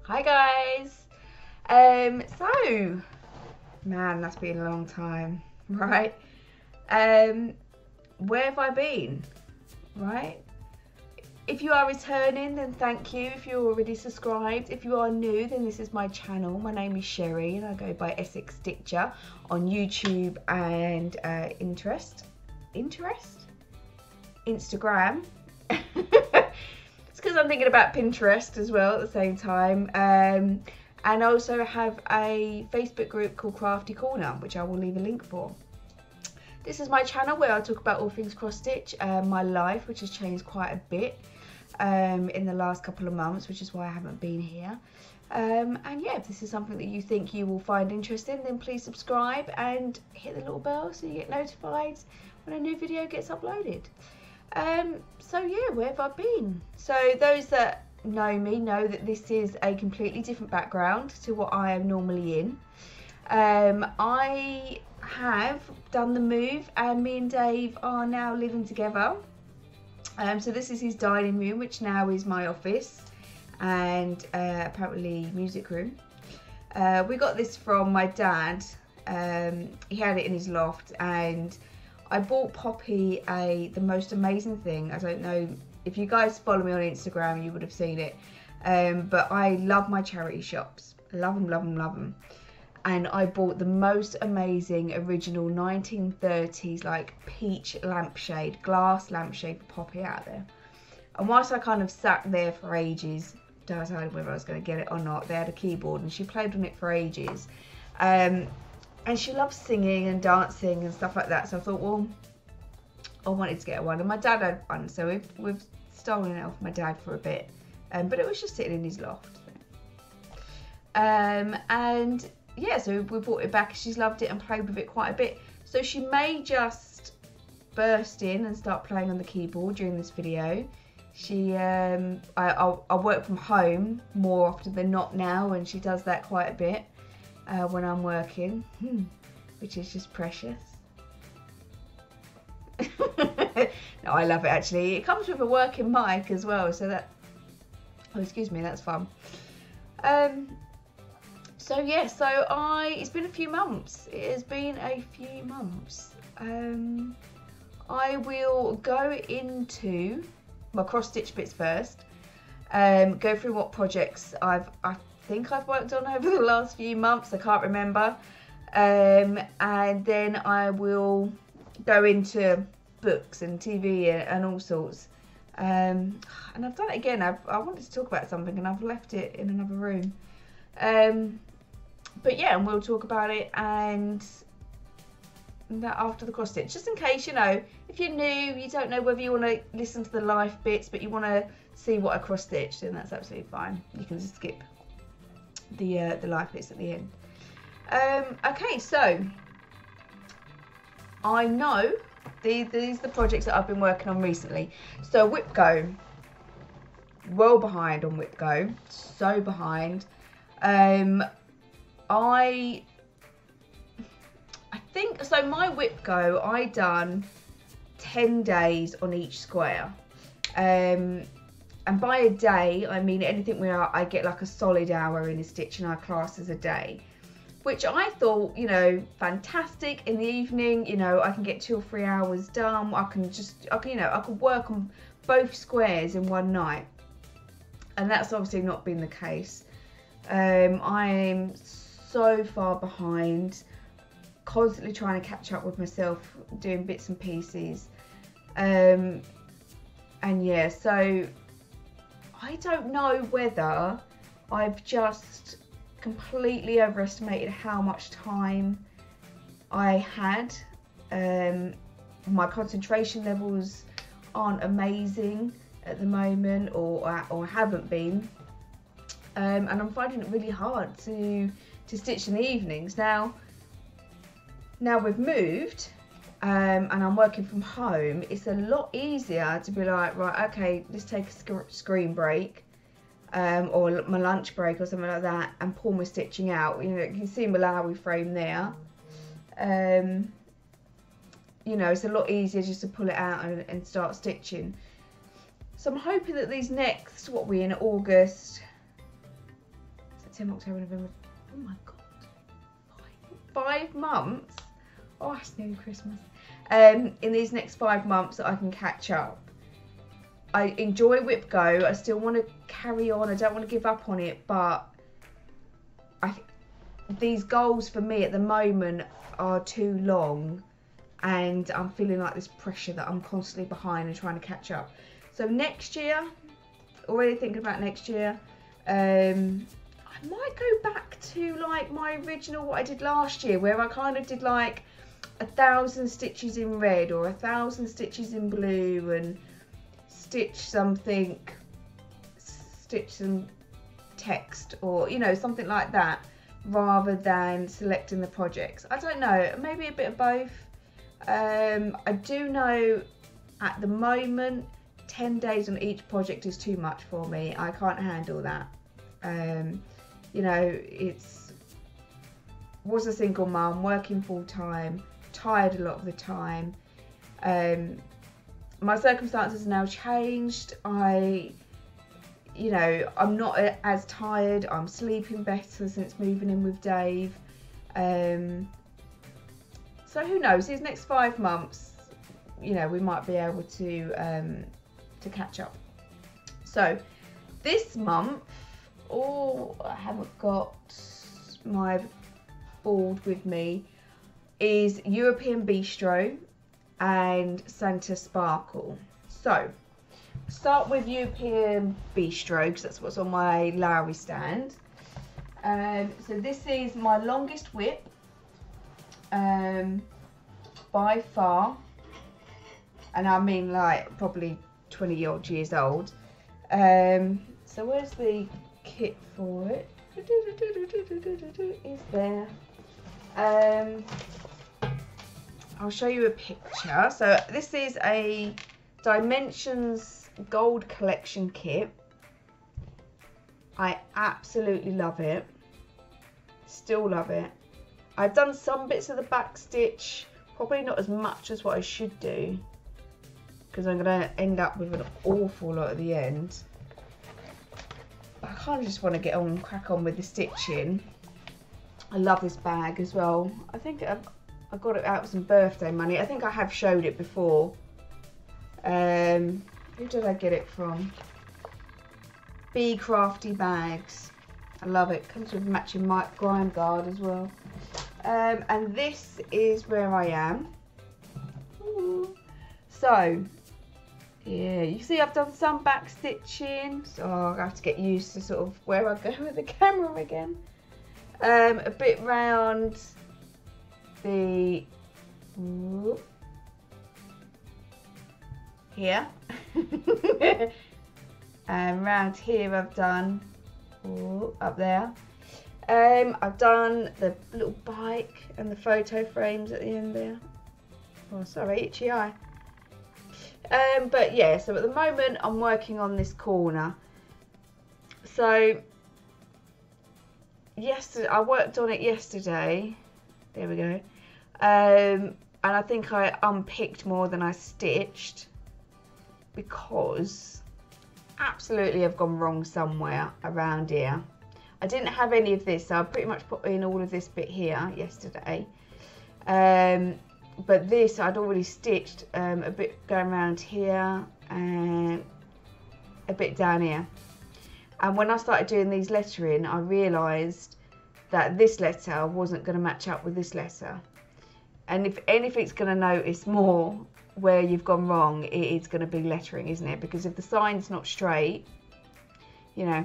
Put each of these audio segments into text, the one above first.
Hi guys. So, man, that's been a long time, right? Where have I been, right? If you are returning, then thank you. If you're already subscribed, if you are new, then this is my channel. My name is Sherry, and I go by Essex Stitcher on YouTube and Instagram. It's because I'm thinking about Pinterest as well at the same time. And I also have a Facebook group called Crafty Corner, which I will leave a link for. This is my channel where I talk about all things cross stitch, my life, which has changed quite a bit in the last couple of months, which is why I haven't been here. And yeah, if this is something that you think you will find interesting, then please subscribe and hit the little bell so you get notified when a new video gets uploaded. So yeah, where have I been? So those that know me know that this is a completely different background to what I am normally in. I have done the move and me and Dave are now living together. So this is his dining room, which now is my office and apparently music room. We got this from my dad. He had it in his loft, and I bought Poppy the most amazing thing. I don't know if you guys follow me on Instagram, you would have seen it. But I love my charity shops. Love them, love them, love them. And I bought the most amazing original 1930s like peach lampshade, glass lampshade for Poppy out there. And whilst I kind of sat there for ages, decided whether I was going to get it or not, they had a keyboard and she played on it for ages. And she loves singing and dancing and stuff like that. So I thought, well, I wanted to get her one. And my dad had one, so we've stolen it off my dad for a bit. But it was just sitting in his loft. And yeah, so we brought it back. She's loved it and played with it quite a bit. So she may just burst in and start playing on the keyboard during this video. I work from home more often than not now, and she does that quite a bit when I'm working, which is just precious. No, I love it actually. It comes with a working mic as well, so that, oh excuse me, that's fun. So yeah, it's been a few months. It has been a few months. I will go into my cross stitch bits first. Go through what projects I think I've worked on over the last few months. I can't remember. And then I will go into books and TV and all sorts. And I've done it again. I wanted to talk about something and I've left it in another room. But yeah, and we'll talk about it and that after the cross stitch. Just in case, you know, if you're new, you don't know whether you want to listen to the live bits, but you want to see what I cross stitched, then that's absolutely fine. You can just skip the live bits at the end. Okay, so I know these are the projects that I've been working on recently. So Whip Go, well behind on Whip Go, so behind. I think, so my Whip Go, I done 10 days on each square. And by a day, I mean anything where I get like a solid hour in a stitch and I class as a day. Which I thought, you know, fantastic. In the evening, you know, I can get 2 or 3 hours done. I can work on both squares in one night. And that's obviously not been the case. I'm so far behind, constantly trying to catch up with myself, doing bits and pieces. And yeah, so I don't know whether I've just completely overestimated how much time I had. My concentration levels aren't amazing at the moment, or haven't been. And I'm finding it really hard to stitch in the evenings. Now we've moved and I'm working from home, it's a lot easier to be like, right, okay, let's take a screen break or my lunch break or something like that and pull my stitching out. You know, you can see Malawi frame there. You know, it's a lot easier just to pull it out and start stitching. So I'm hoping that these next, what we're in August, September, October, November. Oh my God. 5 months? Oh, it's nearly Christmas. In these next 5 months that I can catch up. I enjoy Whip Go. I still want to carry on. I don't want to give up on it, but these goals for me at the moment are too long, and I'm feeling like this pressure that I'm constantly behind and trying to catch up. So next year, already thinking about next year, I might go back to like my original, what I did last year, where I kind of did like 1,000 stitches in red or 1,000 stitches in blue, and stitch some text, or you know, something like that, rather than selecting the projects. I don't know, maybe a bit of both. I do know at the moment 10 days on each project is too much for me. I can't handle that. You know, was a single mum, working full time, tired a lot of the time. My circumstances are now changed. You know, I'm not as tired. I'm sleeping better since moving in with Dave. So who knows? These next 5 months, you know, we might be able to catch up. So this month, I haven't got my board with me, is European Bistro and Santa Sparkle. So start with European Bistro because that's what's on my Lowry stand. So this is my longest whip by far, and I mean like probably 20 odd years old. So where's the kit for it? Is there. I'll show you a picture. So this is a Dimensions Gold Collection kit. I absolutely love it. Still love it. I've done some bits of the back stitch, probably not as much as what I should do, because I'm going to end up with an awful lot at the end. But I kind of just want to get on and crack on with the stitching. I love this bag as well. I think I got it out with some birthday money. I think I have showed it before. Who did I get it from? Be Crafty Bags. I love it. Comes with matching grime guard as well. And this is where I am. Ooh. So, yeah, you see I've done some back stitching. So I have to get used to sort of where I go with the camera again. A bit round the here. And round here I've done up there. I've done the little bike and the photo frames at the end there. Oh, sorry, itchy eye. But yeah, so at the moment I'm working on this corner. So yesterday, I worked on it yesterday. There we go. And I think I unpicked more than I stitched, because absolutely I've gone wrong somewhere around here. I didn't have any of this, so I pretty much put in all of this bit here yesterday. But this I'd already stitched a bit going around here and a bit down here. And when I started doing these lettering, I realised that this letter wasn't going to match up with this letter. And if anything's going to notice more where you've gone wrong, it is going to be lettering, isn't it? Because if the sign's not straight, you know,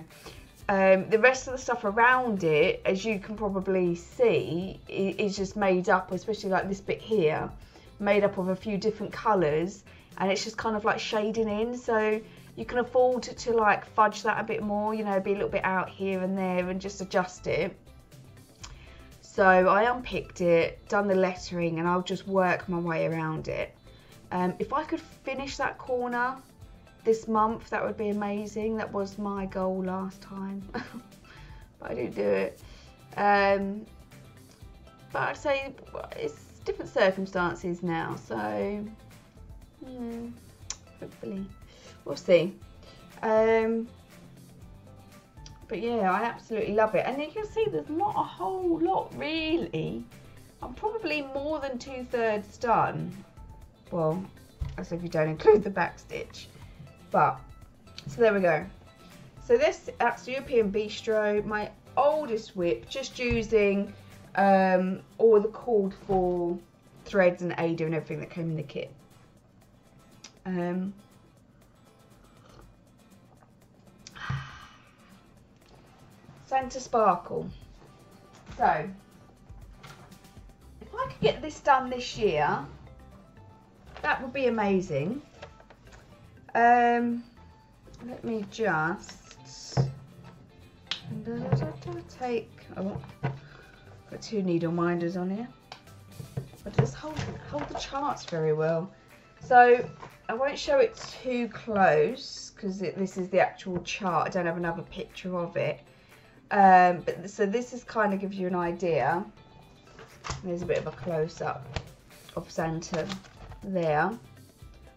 the rest of the stuff around it, as you can probably see, is just made up, especially like this bit here, made up of a few different colours, and it's just kind of like shading in. So you can afford to like fudge that a bit more, you know, be a little bit out here and there and just adjust it. So I unpicked it, done the lettering, and I'll just work my way around it. If I could finish that corner this month, that would be amazing. That was my goal last time, but I didn't do it. But I'd say it's different circumstances now, so hopefully we'll see. But But yeah, I absolutely love it. And you can see there's not a whole lot really. I'm probably more than 2/3 done. Well, as if you don't include the back stitch. But, so there we go. So that's European Bistro, my oldest whip, just using all the called for threads and Aida and everything that came in the kit. Santa Sparkle. So, if I could get this done this year, that would be amazing. Let me just take, oh, got 2 needle minders on here, but just hold the charts very well. So I won't show it too close because this is the actual chart. I don't have another picture of it. But so this is kind of gives you an idea. There's a bit of a close-up of Santa there.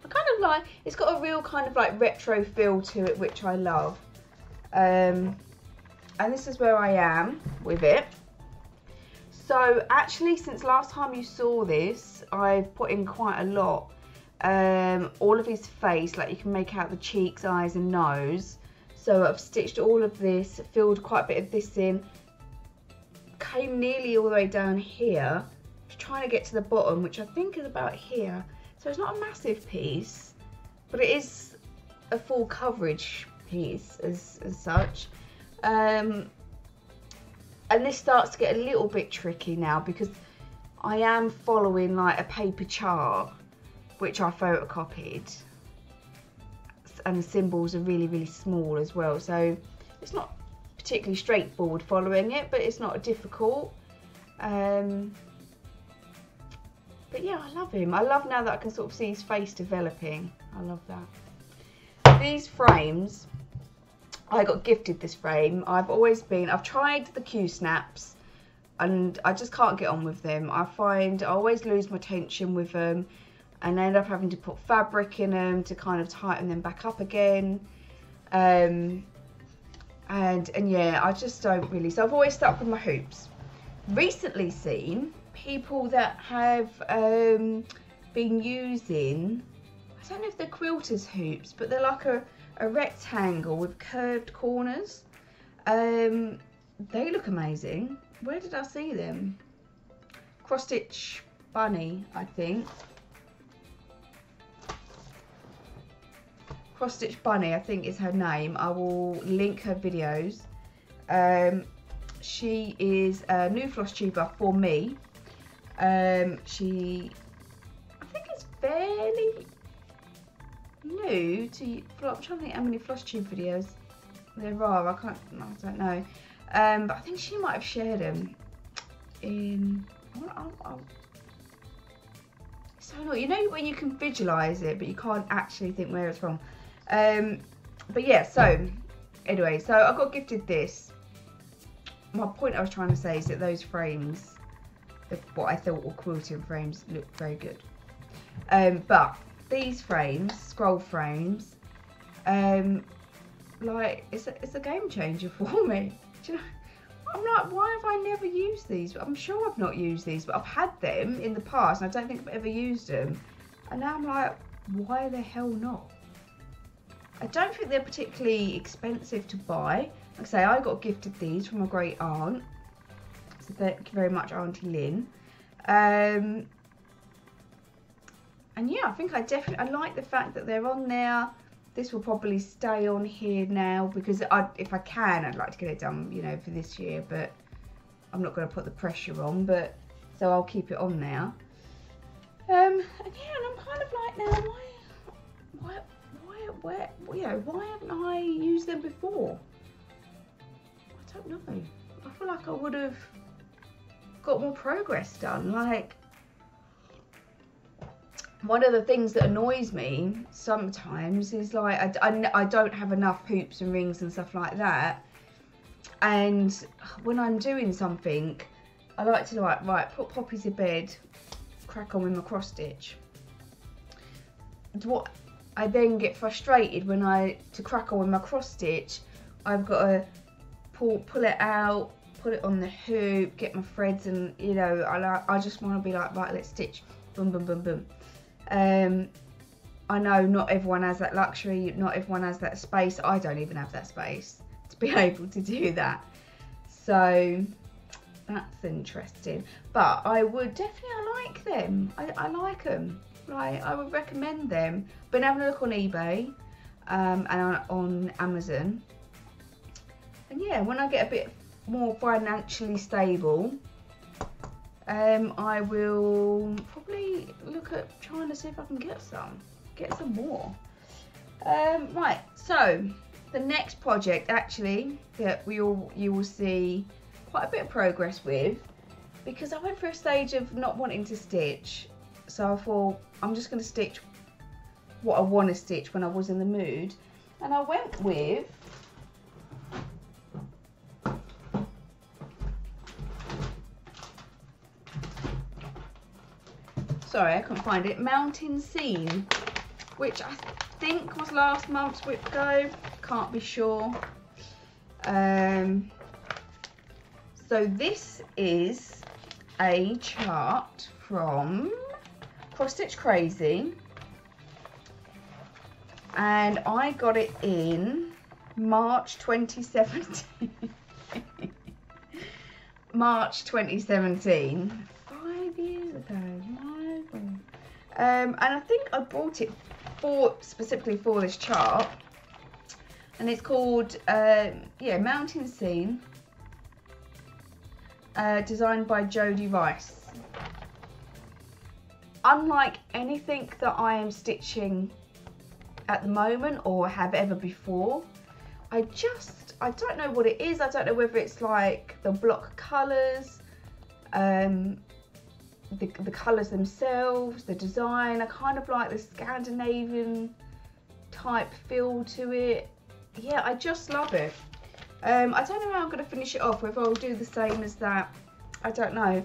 I kind of like, it's got a real kind of like retro feel to it, which I love. And this is where I am with it. So actually, since last time you saw this, I've put in quite a lot. All of his face, like you can make out the cheeks, eyes and nose. So I've stitched all of this, filled quite a bit of this in, came nearly all the way down here, just trying to get to the bottom, which I think is about here. So it's not a massive piece, but it is a full coverage piece as such. And this starts to get a little bit tricky now because I am following like a paper chart, which I photocopied. And the symbols are really, really small as well. So it's not particularly straightforward following it, but it's not difficult. But yeah, I love him. I love now that I can sort of see his face developing. I love that. These frames, I got gifted this frame. I've tried the Q-snaps and I just can't get on with them. I find I always lose my tension with them and I end up having to put fabric in them to kind of tighten them back up again. And yeah, I just don't really. So I've always stuck with my hoops. Recently seen people that have been using, I don't know if they're quilters hoops, but they're like a rectangle with curved corners. They look amazing. Where did I see them? Cross Stitch Bunny, I think. Cross Stitch Bunny, I think is her name. I will link her videos. She is a new floss tuber for me. She, I think it's fairly new to, I'm trying to think how many floss tube videos there are. I don't know. But I think she might have shared them in, so annoying. You know when you can visualise it, but you can't actually think where it's from. But yeah, so anyway, so I got gifted this. My point I was trying to say is that those frames, what I thought were quilting frames, look very good. But these frames, scroll frames, like it's a game changer for me. Do you know? I'm like, why have I never used these? I'm sure I've not used these, but I've had them in the past and I don't think I've ever used them. And now I'm like, why the hell not? I don't think they're particularly expensive to buy. Like I say, I got gifted these from a great aunt. So thank you very much, Auntie Lynn. And yeah, I think I like the fact that they're on there. This will probably stay on here now because if I can, I'd like to get it done, you know, for this year. But I'm not going to put the pressure on. But so I'll keep it on there. And yeah, and I'm kind of like now, why haven't I used them before? I don't know. I feel like I would have got more progress done. Like, one of the things that annoys me sometimes is like I don't have enough hoops and rings and stuff like that. And when I'm doing something, I like to like, right, put Poppy to bed, crack on with my cross stitch. What I then get frustrated when to crack on with my cross stitch, I've got to pull it out, put it on the hoop, get my threads, and you know, I just want to be like, right, let's stitch, boom, boom, boom, boom. I know not everyone has that luxury, not everyone has that space. I don't even have that space to be able to do that. So that's interesting. But I would definitely, I like them. I like them. Like, I would recommend them. Been having a look on eBay and on Amazon. And yeah, when I get a bit more financially stable, I will probably look at trying to see if I can get some more. Right, so the next project actually that you will see quite a bit of progress with, because I went through a stage of not wanting to stitch, so I thought I'm just going to stitch what I want to stitch when I was in the mood, and I went with sorry, I couldn't find it, Mountain Scene, which I think was last month's Whip Go, can't be sure. So this is a chart from Cross Stitch Crazy, and I got it in March 2017. March 2017, 5 years ago. And I think I bought it specifically for this chart, and it's called yeah, Mountain Scene, designed by Jodie Rice. Unlike anything that I am stitching at the moment or have ever before, I don't know what it is. I don't know whether it's like the block colours, the colours themselves, the design. I kind of like the Scandinavian type feel to it. Yeah, I just love it. I don't know how I'm going to finish it off, whether I'll do the same as that, I don't know.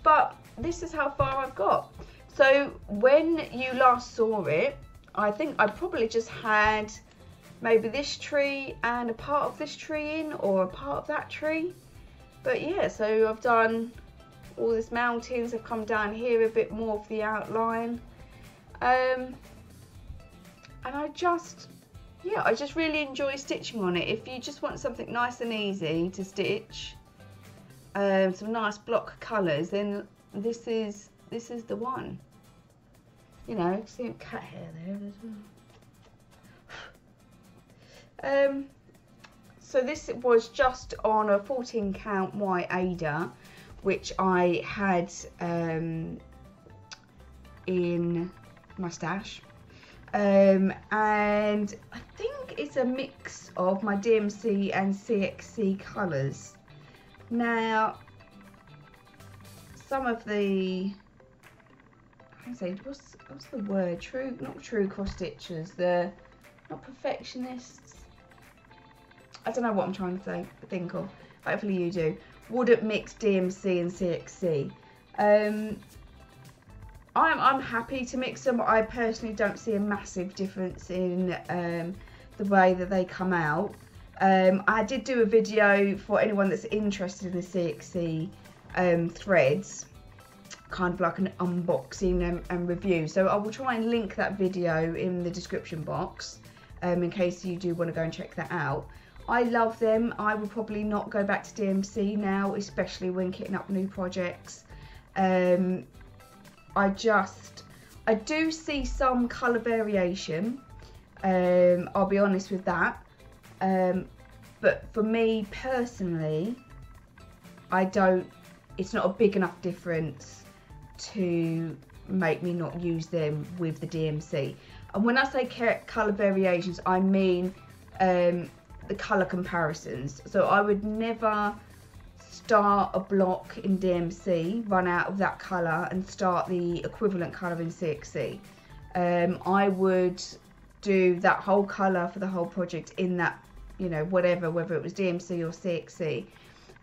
But this is how far I've got. So when you last saw it, I think I probably just had maybe this tree and a part of this tree in, or a part of that tree. But yeah, so I've done all these mountains, I've come down here a bit more of the outline. And I just really enjoy stitching on it. If you just want something nice and easy to stitch, some nice block colours, then this is the one. You know, see cat hair there as well. So this was just on a 14 count white Aida, which I had in my stash. And I think it's a mix of my DMC and CXC colours. Now, some of the, what's the word? Not true cross stitchers. Not perfectionists. I don't know what I'm trying to think of. Hopefully you do. Wouldn't mix DMC and CXC. I'm happy to mix them. I personally don't see a massive difference in the way that they come out. I did do a video for anyone that's interested in the CXC threads, kind of like an unboxing and review. So I will try and link that video in the description box in case you do want to go and check that out. I love them. I will probably not go back to DMC now, especially when kitting up new projects. I do see some colour variation, I'll be honest with that, but for me personally, it's not a big enough difference to make me not use them with the DMC. And when I say colour variations, I mean the colour comparisons. So I would never start a block in DMC, run out of that colour and start the equivalent colour in CXC. I would do that whole colour for the whole project in that, you know, whether it was DMC or CXC.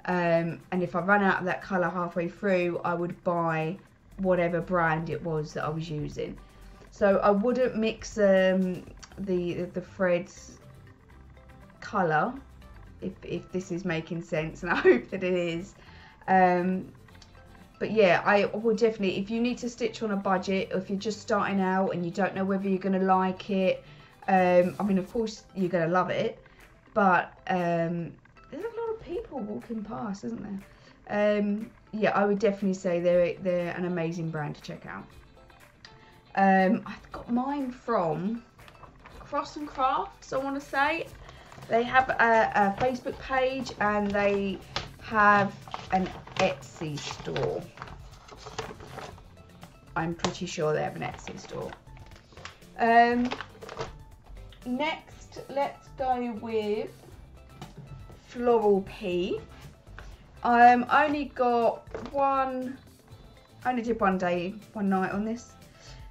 And if I ran out of that colour halfway through, I would buy whatever brand it was that I was using. So I wouldn't mix the threads colour if this is making sense, and I hope that it is. But yeah, I would definitely, if you need to stitch on a budget, or if you're just starting out and you don't know whether you're going to like it, I mean, of course you're going to love it, but there's a lot of people walking past, isn't there? Yeah, I would definitely say they're an amazing brand to check out. I've got mine from Cross and Crafts, I want to say. They have a Facebook page and they have an Etsy store. I'm pretty sure they have an Etsy store. Next, let's go with Floral P. I only did one night on this.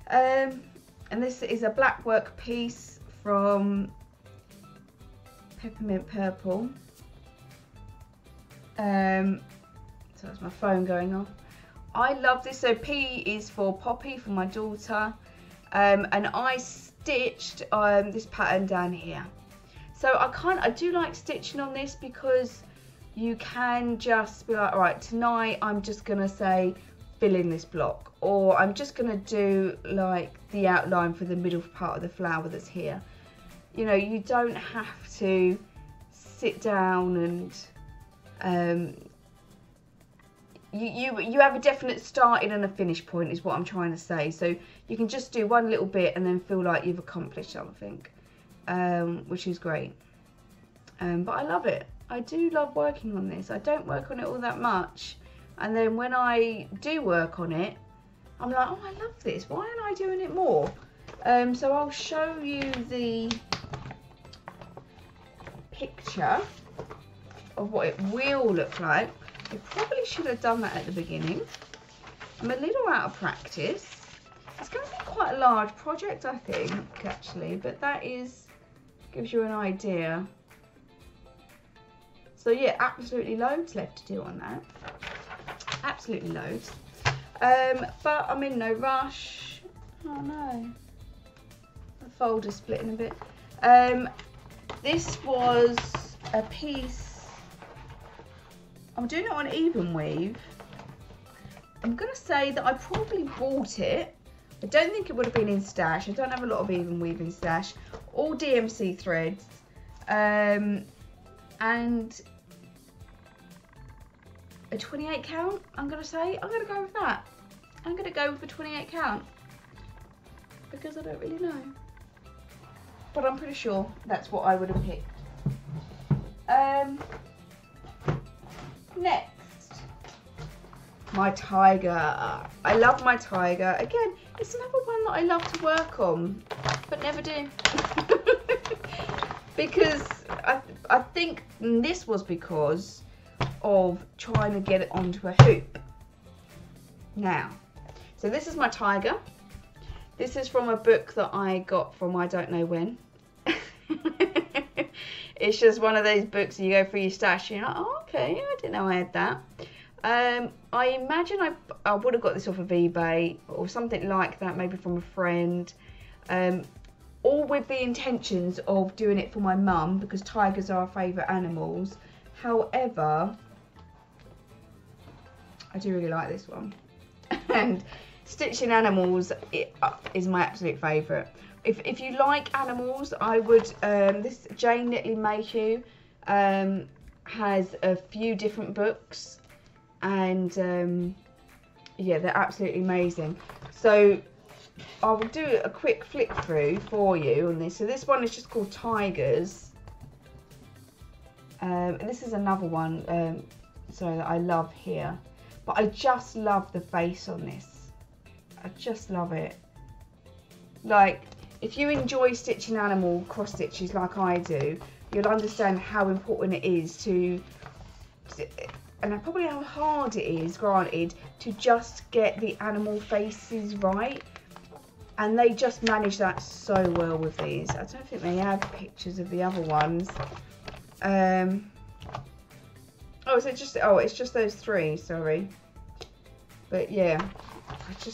And this is a black work piece from Peppermint Purple. So that's my phone going off. I love this. So P is for Poppy, for my daughter. And I stitched this pattern down here. So I do like stitching on this because you can just be like, all right, tonight I'm just gonna say fill in this block, or I'm just gonna do like the outline for the middle part of the flower that's here. You know, you don't have to sit down and you have a definite starting and a finish point is what I'm trying to say. So you can just do one little bit and then feel like you've accomplished something, which is great. But I love it. I do love working on this. I don't work on it all that much, and then when I do work on it, I'm like, oh, I love this. Why aren't I doing it more? So I'll show you the picture of what it will look like. I probably should have done that at the beginning. I'm a little out of practice. It's going to be quite a large project, I think, actually, but that gives you an idea. So yeah, absolutely loads left to do on that. Absolutely loads. But I'm in no rush. Oh no. The folder's splitting a bit. This was a piece. I'm doing it on even weave. I'm going to say that I probably bought it. I don't think it would have been in stash. I don't have a lot of even weave in stash. All DMC threads. And a 28 count, I'm going to say. I'm going to go with that. I'm going to go with a 28 count. Because I don't really know. But I'm pretty sure that's what I would have picked. Next, my tiger. I love my tiger. Again, it's another one that I love to work on, but never do. Because I think this was because of trying to get it onto a hoop. Now, so this is my tiger. This is from a book that I got from I don't know when. It's just one of those books that you go through your stash and you're like, oh, okay, I didn't know I had that. I imagine I would have got this off of eBay or something like that, maybe from a friend. All with the intentions of doing it for my mum, because tigers are her favourite animals. However, I do really like this one. And stitching animals is my absolute favourite. If you like animals, I would, this Jane Netley Mayhew has a few different books, and yeah, they're absolutely amazing. So I will do a quick flick through for you on this. So this one is just called Tigers. And this is another one, sorry, that I love here. But I just love the face on this. I just love it. Like, if you enjoy stitching animal cross stitches like I do, you'll understand how important it is to, and probably how hard it is, granted, to just get the animal faces right. And they just manage that so well with these. I don't think they have pictures of the other ones. Oh, is it just, oh, it's just those three, sorry. But yeah,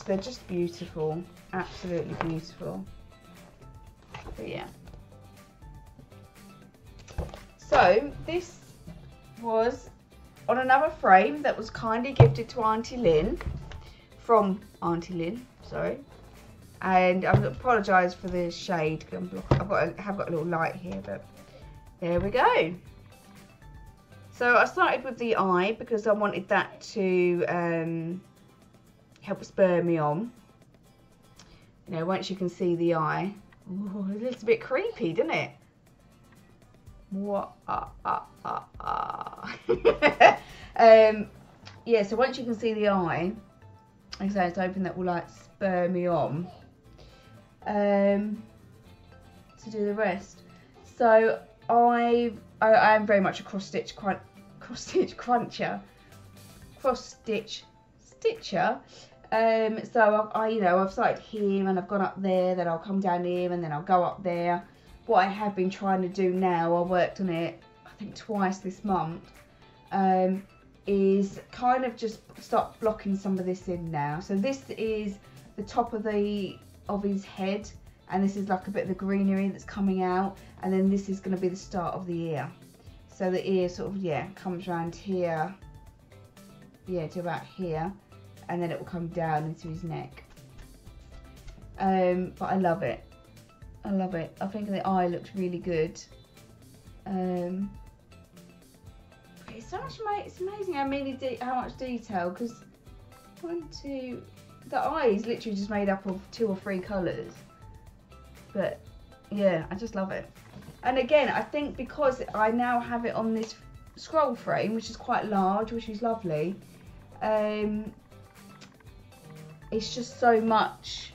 they're just beautiful. Absolutely beautiful. But yeah. So this was on another frame that was kindly gifted to Auntie Lynn, from Auntie Lynn, sorry. And I apologise for the shade. I have got a little light here, but there we go. So I started with the eye because I wanted that to help spur me on. You know, once you can see the eye, ooh, it looks a bit creepy, doesn't it? What? Yeah, so once you can see the eye, like I say, it's hoping that will like spur me on to do the rest. So I am very much a cross stitch stitcher. So you know, I've started here and I've gone up there, then I'll come down here and then I'll go up there. What I have been trying to do now, I worked on it I think twice this month, is kind of just start blocking some of this in now. So this is the top of his head, and this is like a bit of the greenery that's coming out, and then this is going to be the start of the ear. So the ear sort of, yeah, comes around here, yeah, to about here, and then it will come down into his neck. But I love it. I love it. I think the eye looks really good. It's amazing how much detail, because the eye is literally just made up of 2 or 3 colours. But yeah, I just love it. And again, I think because I now have it on this scroll frame, which is quite large, which is lovely, it's just so much.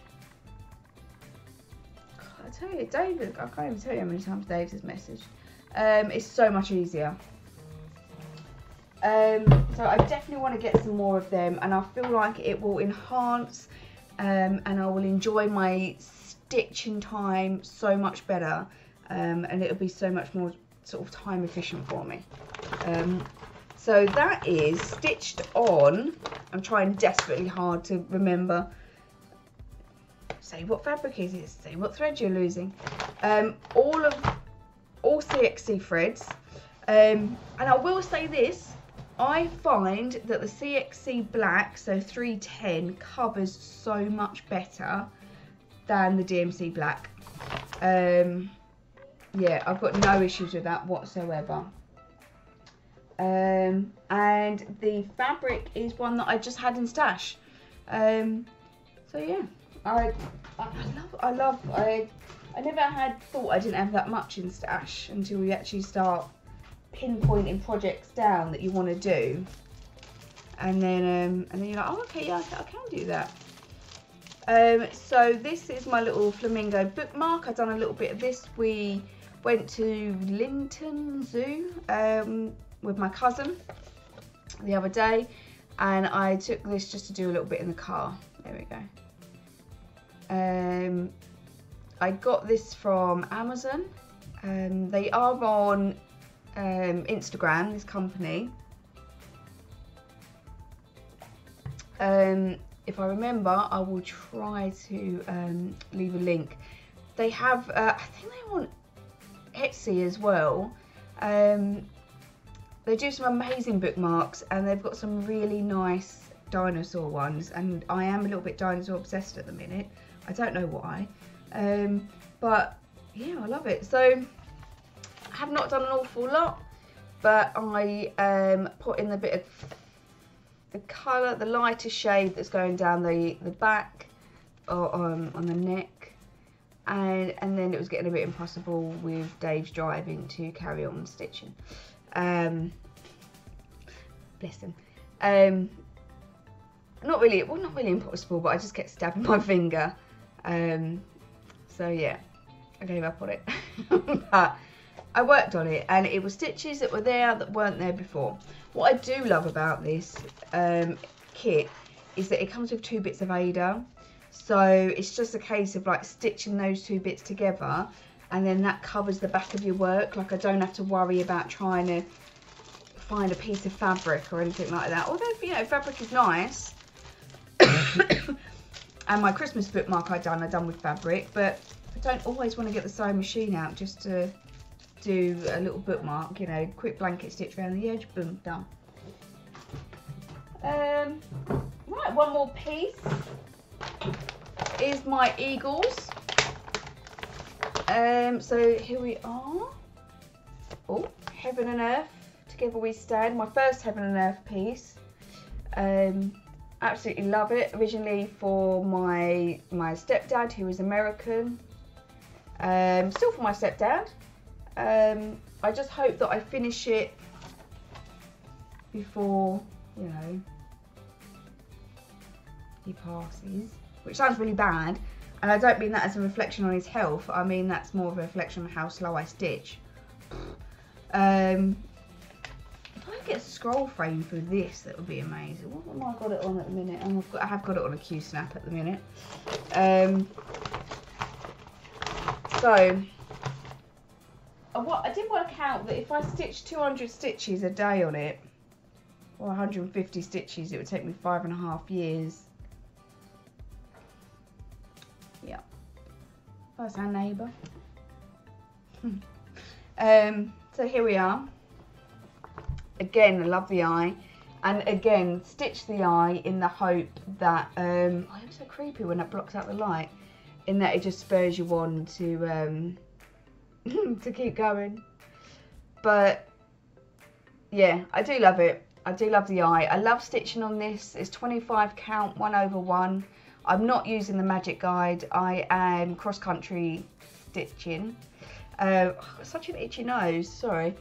I tell you, David, I can't even tell you how many times Dave has messaged. It's so much easier. So I definitely want to get some more of them, and I feel like it will enhance and I will enjoy my stitching time so much better, and it'll be so much more sort of time efficient for me. So that is stitched on. I'm trying desperately hard to remember. Say what fabric is it? Say what thread you're losing. All CXC threads. And I will say this. I find that the CXC black, so 310, covers so much better than the DMC black. Yeah, I've got no issues with that whatsoever. And the fabric is one that I just had in stash. So yeah, I never thought I didn't have that much in stash until we actually start pinpointing projects down that you want to do, and then you're like, oh okay, yeah, I can do that. So this is my little flamingo bookmark. I've done a little bit of this. We went to Linton Zoo with my cousin the other day, and I took this just to do a little bit in the car. There we go. I got this from Amazon. They are on Instagram, this company. If I remember, I will try to leave a link. They have, I think they want Etsy as well. They do some amazing bookmarks, and they've got some really nice dinosaur ones, and I am a little bit dinosaur obsessed at the minute. I don't know why, but yeah, I love it. So I have not done an awful lot, but I put in a bit of the colour, the lighter shade that's going down the back or on the neck, and then it was getting a bit impossible with Dave's driving to carry on stitching. Bless him. Not really impossible, but I just kept stabbing my finger. So yeah, I gave up on it. But I worked on it, and it was stitches that were there that weren't there before. What I do love about this kit is that it comes with 2 bits of Aida. So it's just a case of like stitching those 2 bits together, and then that covers the back of your work. Like I don't have to worry about trying to find a piece of fabric or anything like that. Although, you know, fabric is nice. And my Christmas bookmark I done with fabric, but I don't always want to get the sewing machine out just to do a little bookmark, you know, quick blanket stitch around the edge, boom, done. Right, one more piece is my eagles. So here we are. Oh, Heaven and Earth, Together We Stand, my first Heaven and Earth piece. Absolutely love it. Originally for my stepdad, who is American. Still for my stepdad. I just hope that I finish it before, you know, he passes, which sounds really bad, and I don't mean that as a reflection on his health. I mean that's more of a reflection on how slow I stitch. If I could get a scroll frame for this, that would be amazing. What have I got it on at the minute? I have got it on a Q-snap at the minute. So I did work out that if I stitched 200 stitches a day on it, or 150 stitches, it would take me 5.5 years. Yeah, that's our neighbour. So here we are. Again, I love the eye, and again, stitch the eye in the hope that oh, it's so creepy when that blocks out the light. In that it just spurs you on to to keep going. But yeah, I do love it. I do love the eye. I love stitching on this. It's 25 count, 1/1. I'm not using the Magic Guide. I am cross country stitching. I've got such an itchy nose, sorry.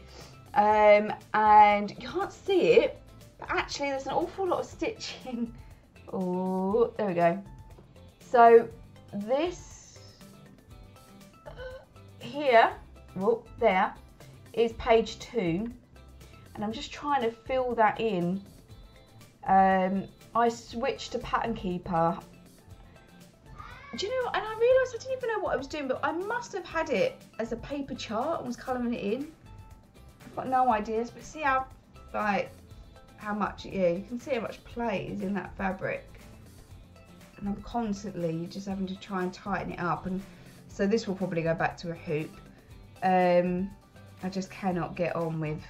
And you can't see it, but actually there's an awful lot of stitching. Oh, there we go. So this here, oh, there, is page 2. And I'm just trying to fill that in. I switched to Pattern Keeper. Do you know, and I realised I didn't even know what I was doing, but I must have had it as a paper chart and was colouring it in. I've got no ideas, but see how, like, how much, yeah, you can see how much play is in that fabric. And I'm constantly just having to try and tighten it up. And so this will probably go back to a hoop. I just cannot get on with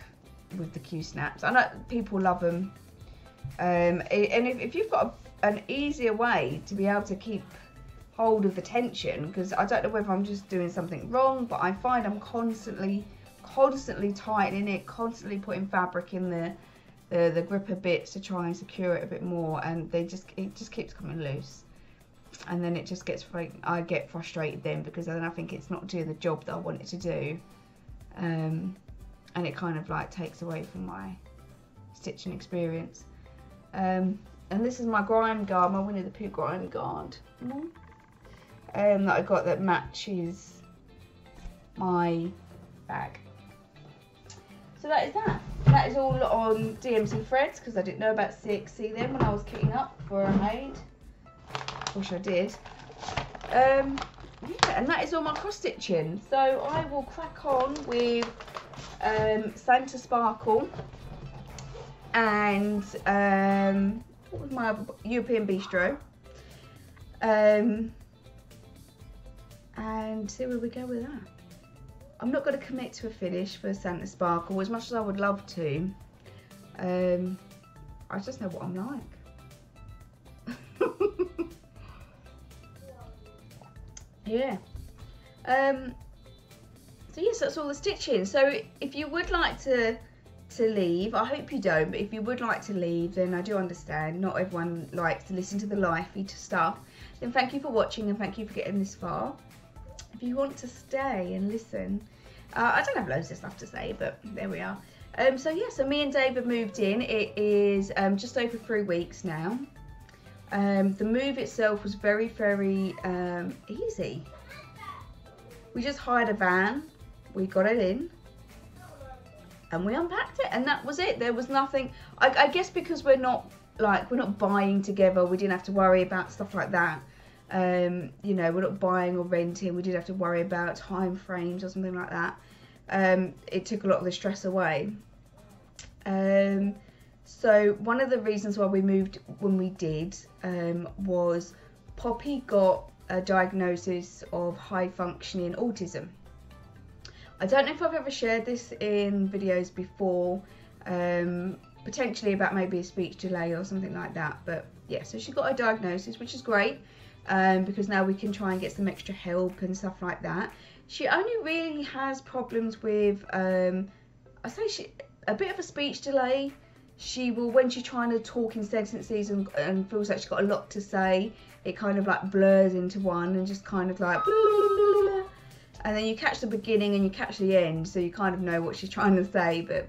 the Q-snaps. I know people love them. And if you've got an easier way to be able to keep hold of the tension, because I don't know whether I'm just doing something wrong, but I find I'm constantly tightening it, constantly putting fabric in the gripper bits to try and secure it a bit more, and it just keeps coming loose, and then it just gets, I get frustrated then, because then I think it's not doing the job that I want it to do, and it kind of like takes away from my stitching experience. And this is my grime guard, my Winnie the Pooh grime guard, that I got that matches my bag. So that is that. That is all on DMC threads, because I didn't know about CXC then when I was kitting up for a maid. Wish I did. Yeah, and that is all my cross stitching. So I will crack on with Santa Sparkle and what was my other, European Bistro, and see where we go with that. I'm not going to commit to a finish for Santa Sparkle as much as I would love to. I just know what I'm like. Yeah. So yes, that's all the stitching. So if you would like to leave, I hope you don't, but if you would like to leave, then I do understand. Not everyone likes to listen to the lifey stuff. Then thank you for watching and thank you for getting this far. If you want to stay and listen, I don't have loads of stuff to say, but there we are. So yeah, so me and Dave have moved in. It is just over 3 weeks now. The move itself was very, very easy. We just hired a van, we got it in, and we unpacked it, and that was it. There was nothing, I guess because we're not buying together, we didn't have to worry about stuff like that. You know, we're not buying or renting, we didn't have to worry about time frames or something like that. It took a lot of the stress away. So one of the reasons why we moved when we did was Poppy got a diagnosis of high functioning autism, I don't know if I've ever shared this in videos before, potentially about maybe a speech delay or something like that, but yeah, so she got a diagnosis, which is great, because now we can try and get some extra help and stuff like that. She only really has problems with, a bit of a speech delay. She will, when she's trying to talk in sentences and feels like she's got a lot to say, it kind of like blurs into one and just kind of like blah, blah, blah, blah. And then you catch the beginning and you catch the end, so you kind of know what she's trying to say. But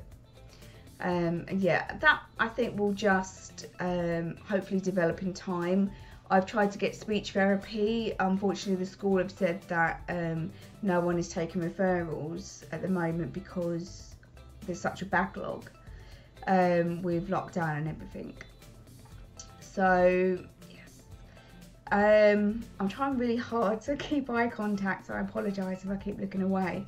yeah, that I think will just hopefully develop in time. I've tried to get speech therapy. Unfortunately, the school have said that no one is taking referrals at the moment because there's such a backlog with lockdown and everything. So yes, I'm trying really hard to keep eye contact, so I apologise if I keep looking away.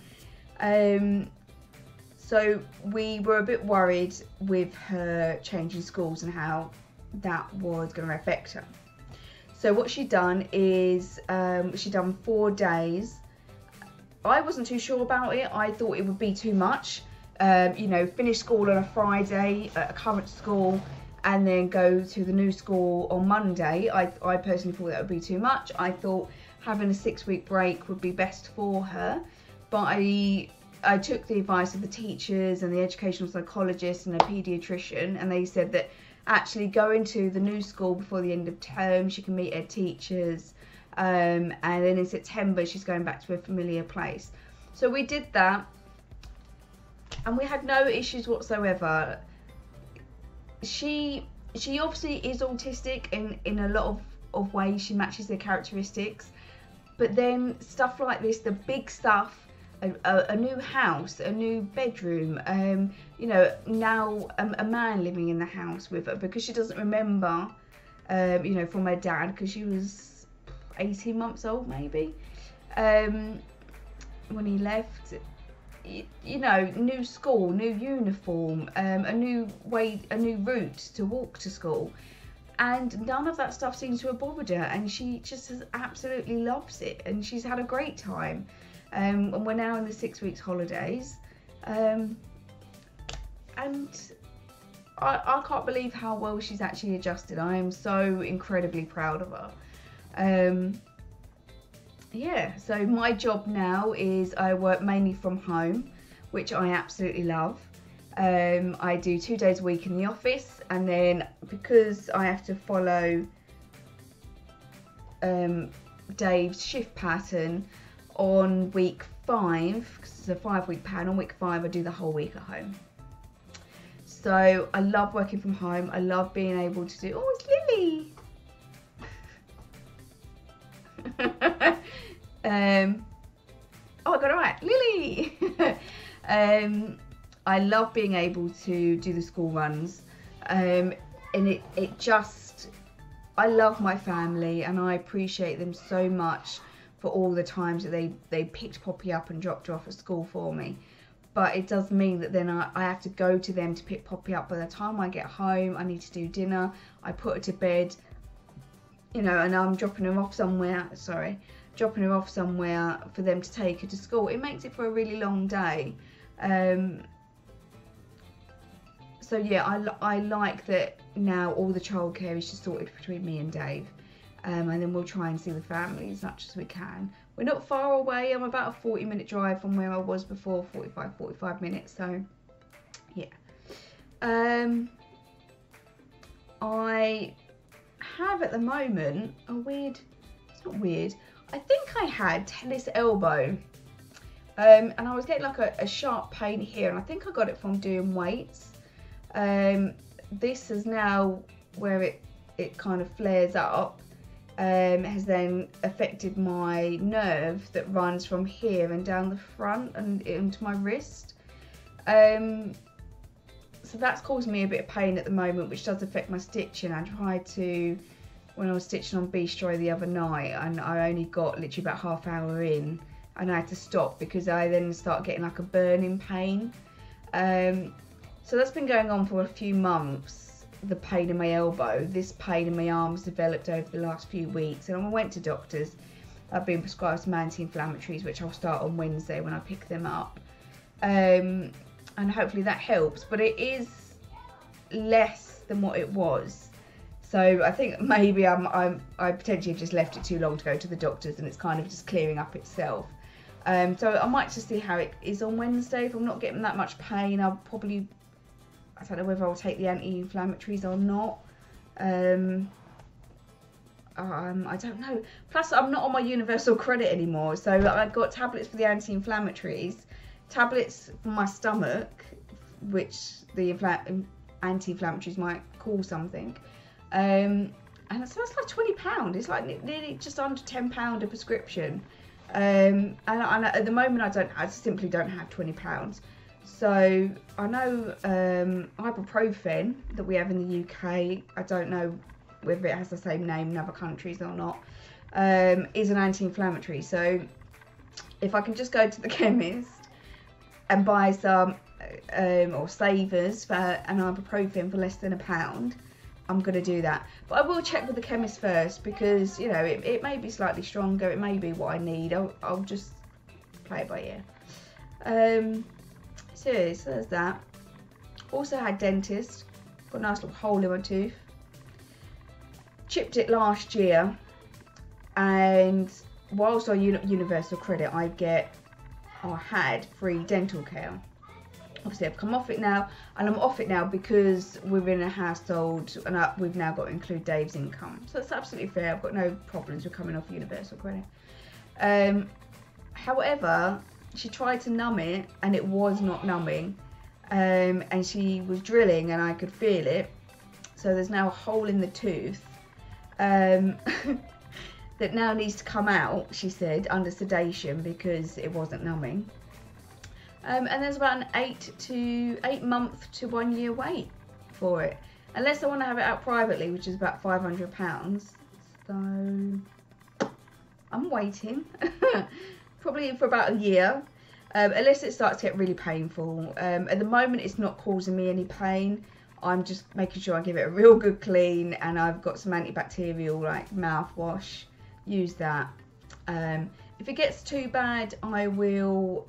So we were a bit worried with her changing schools and how that was going to affect her. So what she'd done is she'd done 4 days. I wasn't too sure about it. I thought it would be too much. You know, finish school on a Friday at a current school and then go to the new school on Monday. I personally thought that would be too much. I thought having a 6-week break would be best for her. But I took the advice of the teachers and the educational psychologist and a paediatrician, and they said that actually going to the new school before the end of term, she can meet her teachers, and then in September she's going back to a familiar place. So we did that, and we had no issues whatsoever. She obviously is autistic in a lot of ways. She matches their characteristics, but then stuff like this, the big stuff, a new house, a new bedroom, you know, now a man living in the house with her because she doesn't remember, you know, from her dad because she was 18 months old maybe when he left. You know, new school, new uniform, a new route to walk to school, and none of that stuff seems to have bothered her, and she just absolutely loves it, and she's had a great time. And we're now in the 6 weeks holidays, and I can't believe how well she's actually adjusted. I am so incredibly proud of her. Yeah, so my job now is I work mainly from home, which I absolutely love. I do 2 days a week in the office, and then because I have to follow Dave's shift pattern, on week 5, because it's a 5-week plan, on week 5 I do the whole week at home. So I love working from home. I love being able to do, oh, it's Lily. Oh, I got it right, Lily. I love being able to do the school runs, and it just, I love my family and I appreciate them so much for all the times that they picked Poppy up and dropped her off at school for me. But it does mean that then I have to go to them to pick Poppy up. By the time I get home, I need to do dinner, I put her to bed, you know, and I'm dropping her off somewhere, dropping her off somewhere for them to take her to school. It makes it for a really long day. So yeah, I like that now all the childcare is just sorted between me and Dave. And then we'll try and see the family as much as we can. We're not far away. I'm about a 40-minute drive from where I was before, 45 minutes. So, yeah. I have at the moment a weird, it's not weird, I think I had tennis elbow. And I was getting like a sharp pain here, and I think I got it from doing weights. This is now where it kind of flares up. Has then affected my nerve that runs from here and down the front and into my wrist. So that's causing me a bit of pain at the moment, which does affect my stitching. I tried to, when I was stitching on Bistro the other night, and I only got literally about half hour in, and I had to stop because I then start getting like a burning pain. So that's been going on for a few months. The pain in my elbow, this pain in my arms developed over the last few weeks, and I went to doctors. I've been prescribed some anti-inflammatories, which I'll start on Wednesday when I pick them up. and hopefully that helps, but it is less than what it was. So I think maybe I potentially have just left it too long to go to the doctors, and it's kind of just clearing up itself. So I might just see how it is on Wednesday. If I'm not getting that much pain, I'll probably, I don't know whether I'll take the anti-inflammatories or not. I don't know. Plus, I'm not on my universal credit anymore, so I've got tablets for the anti-inflammatories, tablets for my stomach, which the anti-inflammatories might cause something, and so it's like £20. It's like nearly just under £10 a prescription, and at the moment I simply don't have £20. So I know ibuprofen that we have in the UK, I don't know whether it has the same name in other countries or not, is an anti-inflammatory. So if I can just go to the chemist and buy some or savers for an ibuprofen for less than £1, I'm going to do that. But I will check with the chemist first, because you know it may be slightly stronger, it may be what I need. I'll just play it by ear. So there's that. Also had dentist, got a nice little hole in my tooth. Chipped it last year, and whilst on universal credit I had free dental care. Obviously I've come off it now, and I'm off it now because we're in a household and we've now got to include Dave's income, so it's absolutely fair. I've got no problems with coming off universal credit. However, she tried to numb it and it was not numbing, and she was drilling and I could feel it, so there's now a hole in the tooth that now needs to come out, she said, under sedation, because it wasn't numbing. And there's about an 8 month to 1 year wait for it, unless I want to have it out privately, which is about £500. So I'm waiting probably for about a year, unless it starts to get really painful. At the moment it's not causing me any pain. I'm just making sure I give it a real good clean, and I've got some antibacterial like mouthwash, use that. If it gets too bad, I will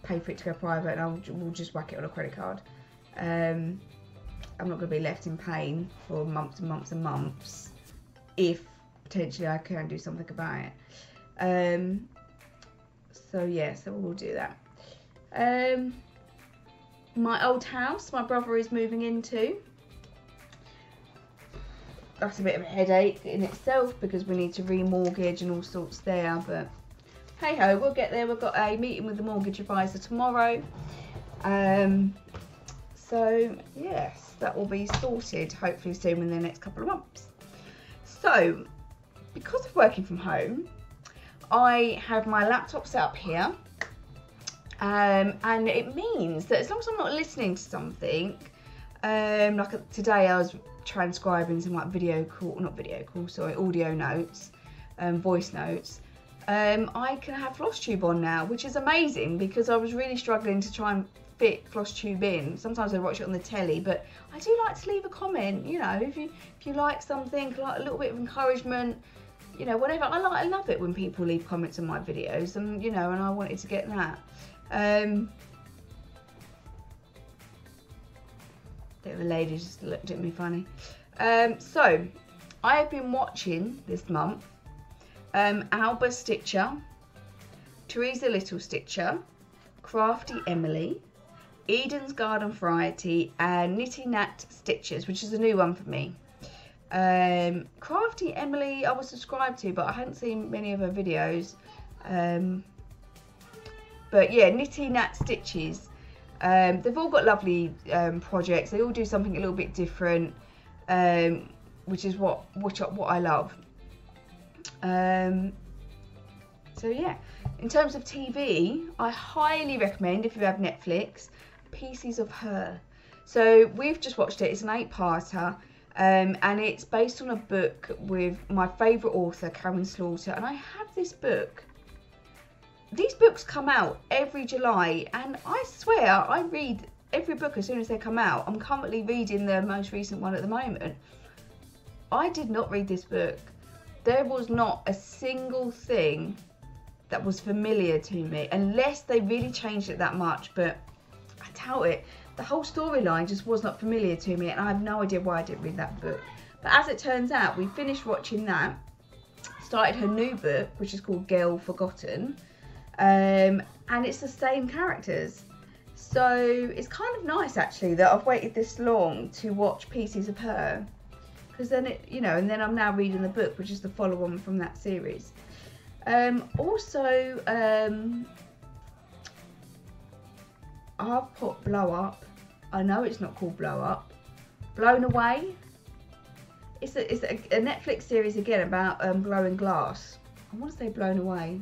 pay for it to go private, and we'll just whack it on a credit card. I'm not going to be left in pain for months and months and months if potentially I can do something about it. So yeah, so we'll do that. My old house my brother is moving into. That's a bit of a headache in itself, because we need to remortgage and all sorts there, but hey ho, we'll get there. We've got a meeting with the mortgage advisor tomorrow, so yes, that will be sorted hopefully soon, in the next couple of months. So because of working from home, I have my laptop set up here, and it means that as long as I'm not listening to something, like today I was transcribing some like audio notes, voice notes, I can have FlossTube on now, which is amazing, because I was really struggling to try and fit FlossTube in. Sometimes I watch it on the telly, but I do like to leave a comment, you know, if you like something, like a little bit of encouragement, you know, whatever. I love it when people leave comments on my videos, and you know, and I wanted to get that. The lady just looked at me funny. So I have been watching this month Alba Stitcher, Teresa Little Stitcher, Crafty Emily, Eden's Garden Variety, and Nitty Nat Stitches, which is a new one for me. Crafty Emily I was subscribed to, but I hadn't seen many of her videos. But yeah, Nitty Nat Stitches, they've all got lovely projects. They all do something a little bit different, which is what I love. So yeah, in terms of TV, I highly recommend, if you have Netflix, Pieces of Her. So we've just watched it. It's an 8-parter, and it's based on a book with my favourite author, Karen Slaughter. And I have this book. These books come out every July, and I swear I read every book as soon as they come out. I'm currently reading the most recent one at the moment. I did not read this book. There was not a single thing that was familiar to me, unless they really changed it that much, but I doubt it. The whole storyline just was not familiar to me, and I have no idea why I didn't read that book. But as it turns out, we finished watching that, started her new book, which is called Girl Forgotten, and it's the same characters. So it's kind of nice actually that I've waited this long to watch pieces of her, because then it, you know, and then I'm now reading the book, which is the follow-on from that series. Also, I've put Blow Up. I know it's not called Blow Up. Blown Away. It's a Netflix series again about blowing glass. I want to say Blown Away,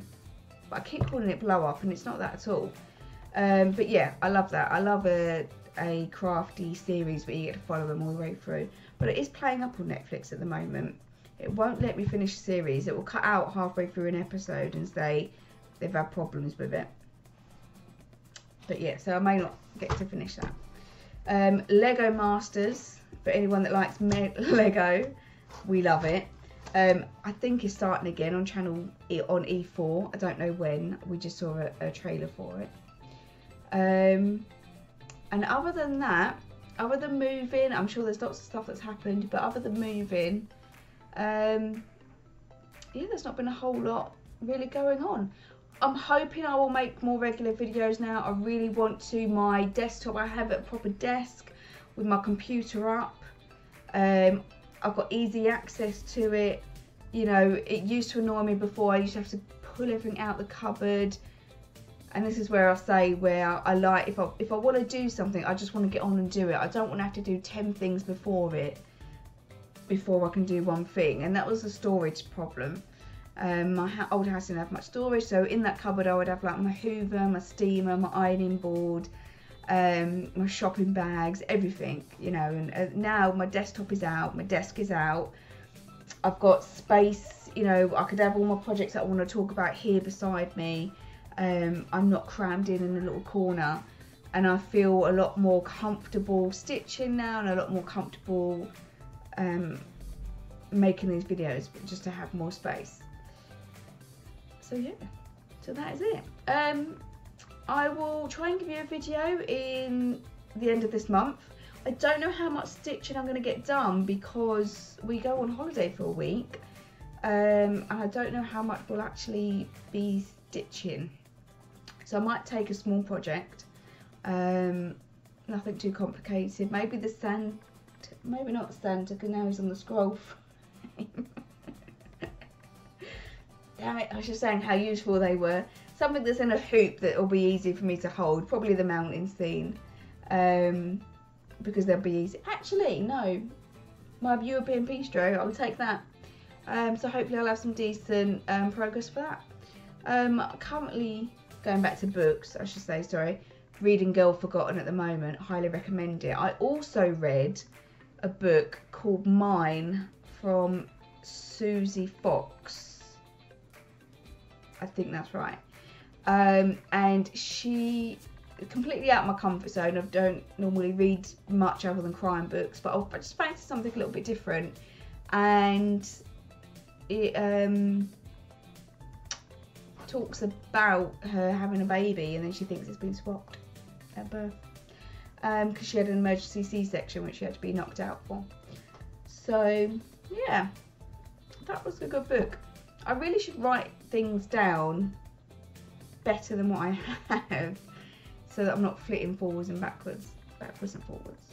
but I keep calling it Blow Up, and it's not that at all. But yeah, I love that. I love a crafty series where you get to follow them all the way through. But it is playing up on Netflix at the moment. It won't let me finish the series. It will cut out halfway through an episode and say they've had problems with it. But yeah, so I may not get to finish that. Lego Masters, for anyone that likes Lego, we love it. I think it's starting again on on E4. I don't know when. We just saw a trailer for it. And other than that, other than moving, I'm sure there's lots of stuff that's happened, but other than moving, yeah, there's not been a whole lot really going on. I'm hoping I will make more regular videos now. I really want to. My desktop, I have a proper desk with my computer up. I've got easy access to it. You know, it used to annoy me before. I used to have to pull everything out the cupboard. And this is where I say where I like, if I want to do something, I just want to get on and do it. I don't want to have to do 10 things before I can do one thing. And that was a storage problem. My old house didn't have much storage, so in that cupboard I would have like my Hoover, my steamer, my ironing board, my shopping bags, everything, you know. And now my desktop is out, my desk is out. I've got space, you know. I could have all my projects that I want to talk about here beside me. I'm not crammed in a little corner, and I feel a lot more comfortable stitching now, and a lot more comfortable making these videos, just to have more space. So yeah, so that is it. I will try and give you a video in the end of this month. I don't know how much stitching I'm going to get done because we go on holiday for a week, and I don't know how much we'll actually be stitching. So I might take a small project, nothing too complicated. Maybe the Santa, maybe not Santa, because now he's on the scroll frame. Damn it, I was just saying how useful they were. Something that's in a hoop that will be easy for me to hold, probably the mountain scene, because they'll be easy. Actually, no, my European Bistro, I'll take that. So hopefully I'll have some decent progress for that. Currently, going back to books, I should say, sorry, reading Girl Forgotten at the moment. Highly recommend it. I also read a book called Mine from Susie Fox. I think that's right. And she, completely out of my comfort zone. I don't normally read much other than crime books, but I just fancy something a little bit different. And it talks about her having a baby, and then she thinks it's been swapped at birth, because she had an emergency C-section which she had to be knocked out for. So yeah, that was a good book. I really should write things down better than what I have, so that I'm not flitting forwards and backwards and forwards,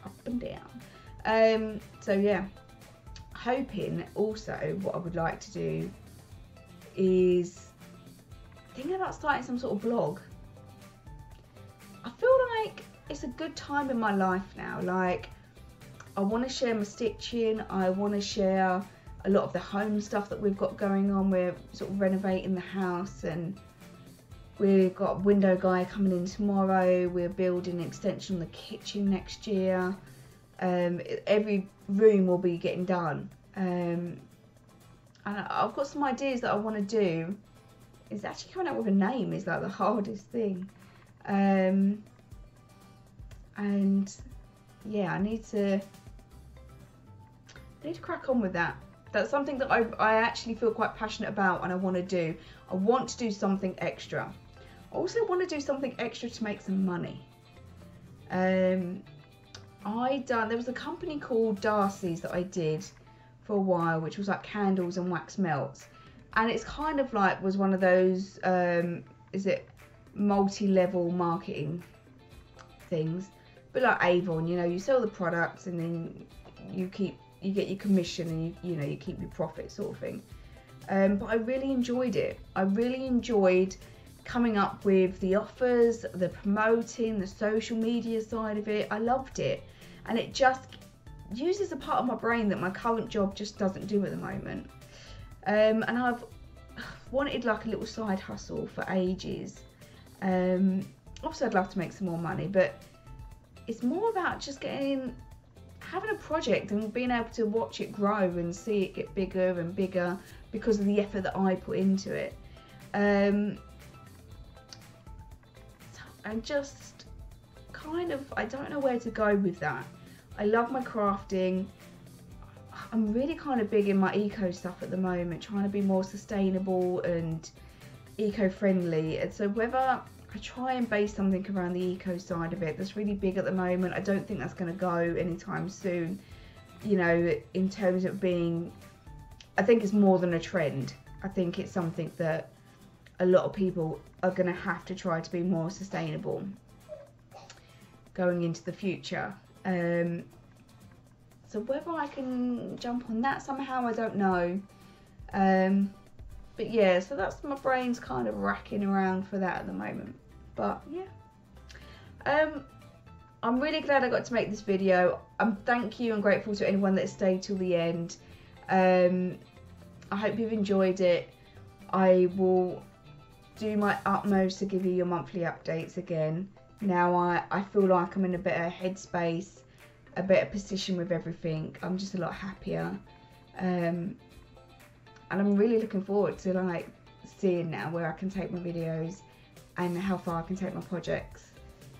up and down. So yeah, hoping also what I would like to do is thinking about starting some sort of blog. I feel like it's a good time in my life now. Like, I want to share my stitching, I want to share a lot of the home stuff that we've got going on. We're sort of renovating the house, and we've got a window guy coming in tomorrow. We're building an extension on the kitchen next year. Every room will be getting done. And I've got some ideas that I want to do. It's actually coming up with a name is like the hardest thing. And yeah, I need to crack on with that. That's something that I actually feel quite passionate about and I want to do. I want to do something extra. I also want to do something extra to make some money. There was a company called Darcy's that I did for a while, which was like candles and wax melts. And it's kind of like was one of those, is it multi-level marketing things? But like Avon, you know, you sell the products and then you get your commission and you keep your profit sort of thing. But I really enjoyed it. I really enjoyed coming up with the offers, the promoting, the social media side of it. I loved it. And it just uses a part of my brain that my current job just doesn't do at the moment. And I've wanted like a little side hustle for ages. Obviously I'd love to make some more money, but it's more about just having a project and being able to watch it grow and see it get bigger and bigger because of the effort that I put into it. And just kind of, I don't know where to go with that. I love my crafting. I'm really kind of big in my eco stuff at the moment, trying to be more sustainable and eco-friendly. And so whether I try and base something around the eco side of it, that's really big at the moment. I don't think that's going to go anytime soon, you know, in terms of being, I think it's more than a trend. I think it's something that a lot of people are going to have to try to be more sustainable going into the future. So whether I can jump on that somehow, I don't know. But yeah, so that's, my brain's kind of racking around for that at the moment. But yeah, I'm really glad I got to make this video. Thank you and grateful to anyone that stayed till the end. I hope you've enjoyed it. I will do my utmost to give you your monthly updates again. Now I feel like I'm in a better headspace, a better position with everything. I'm just a lot happier. And I'm really looking forward to like seeing now where I can take my videos and how far I can take my projects,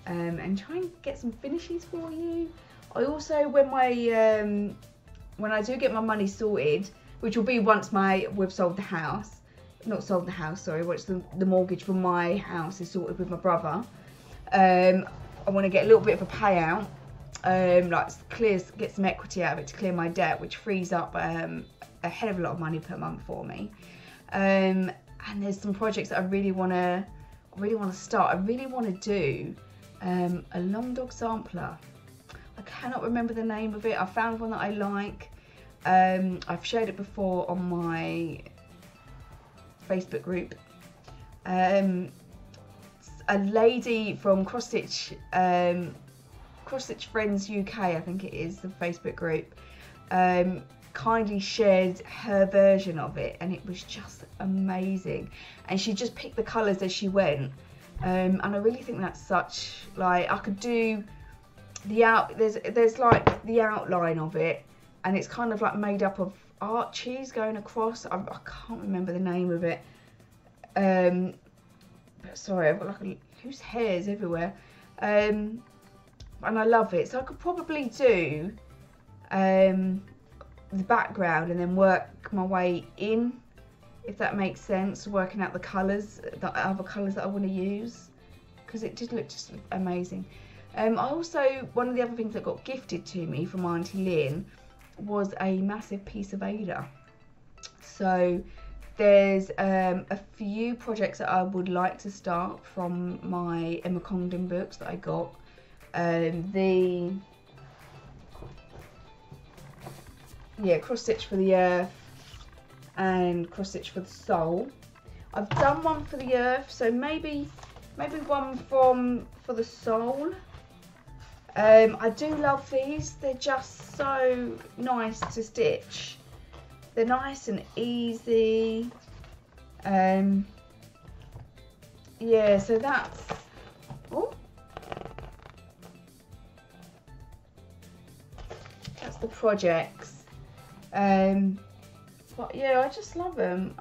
and try and get some finishes for you. I also, when I do get my money sorted, which will be once we've sold the house, not sold the house, sorry, once the mortgage for my house is sorted with my brother, I want to get a little bit of a payout, like get some equity out of it to clear my debt, which frees up a hell of a lot of money per month for me. And there's some projects that I really want to start. I really want to do a long dog sampler. I cannot remember the name of it. I found one that I like. I've shared it before on my Facebook group. A lady from Cross Stitch Friends UK, I think it is, the Facebook group, kindly shared her version of it, and it was just amazing. And she just picked the colours as she went, and I really think that's such, like, I could do there's like the outline of it, and it's kind of like made up of arches going across. I can't remember the name of it. Sorry, I've got like loose hairs everywhere. And I love it. So I could probably do the background and then work my way in, if that makes sense, working out the colours, the other colours that I want to use, because it did look just amazing. I also, one of the other things that got gifted to me from Auntie Lynn was a massive piece of Aida. So there's a few projects that I would like to start from my Emma Congdon books that I got. Cross Stitch for the Earth and Cross Stitch for the Soul. I've done one for the Earth, so maybe one for the Soul. I do love these. They're just so nice to stitch. They're nice and easy. Yeah, so that's, that's the projects. But yeah, I just love them.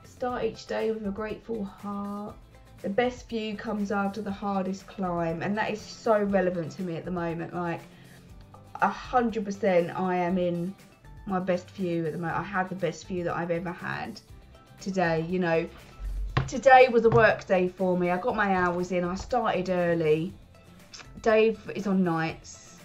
Start each day with a grateful heart. The best view comes after the hardest climb, and that is so relevant to me at the moment. Like 100% I am in my best view at the moment. I had the best view that I've ever had today. You know, today was a work day for me. I got my hours in. I started early. Dave is on nights,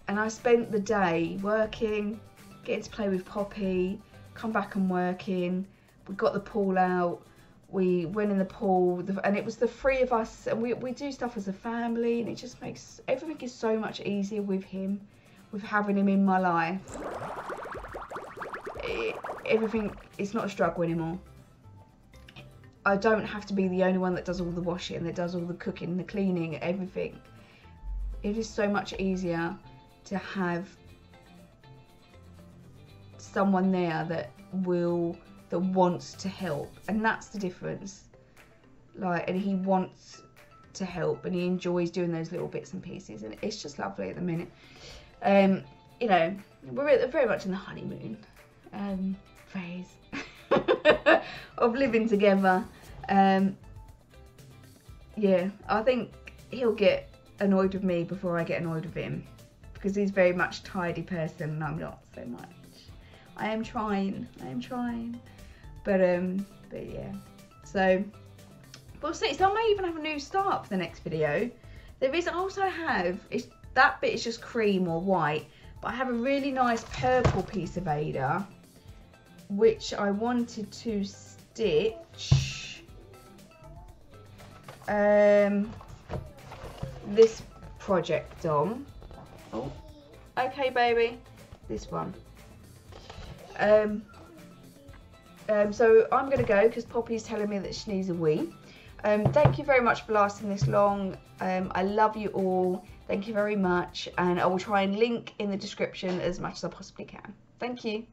and I spent the day working, getting to play with Poppy, come back and working. We got the pool out. We went in the pool, and it was the three of us, and we do stuff as a family, and it just makes everything is so much easier with him, with having him in my life. Everything is not a struggle anymore. I don't have to be the only one that does all the washing, that does all the cooking, the cleaning, everything. It is so much easier to have someone there that wants to help, and that's the difference. Like, and he wants to help, and he enjoys doing those little bits and pieces, and it's just lovely at the minute. You know, we're very much in the honeymoon phase of living together. Yeah, I think he'll get annoyed with me before I get annoyed with him, because he's very much a tidy person and I'm not so much. I am trying, but yeah, so we'll see. So I may even have a new start for the next video. There is also that bit is just cream or white, but I have a really nice purple piece of Aida which I wanted to stitch this project on. Oh, okay baby, this one. So I'm going to go because Poppy's telling me that she needs a wee. Thank you very much for lasting this long. I love you all. Thank you very much, and I will try and link in the description as much as I possibly can. Thank you.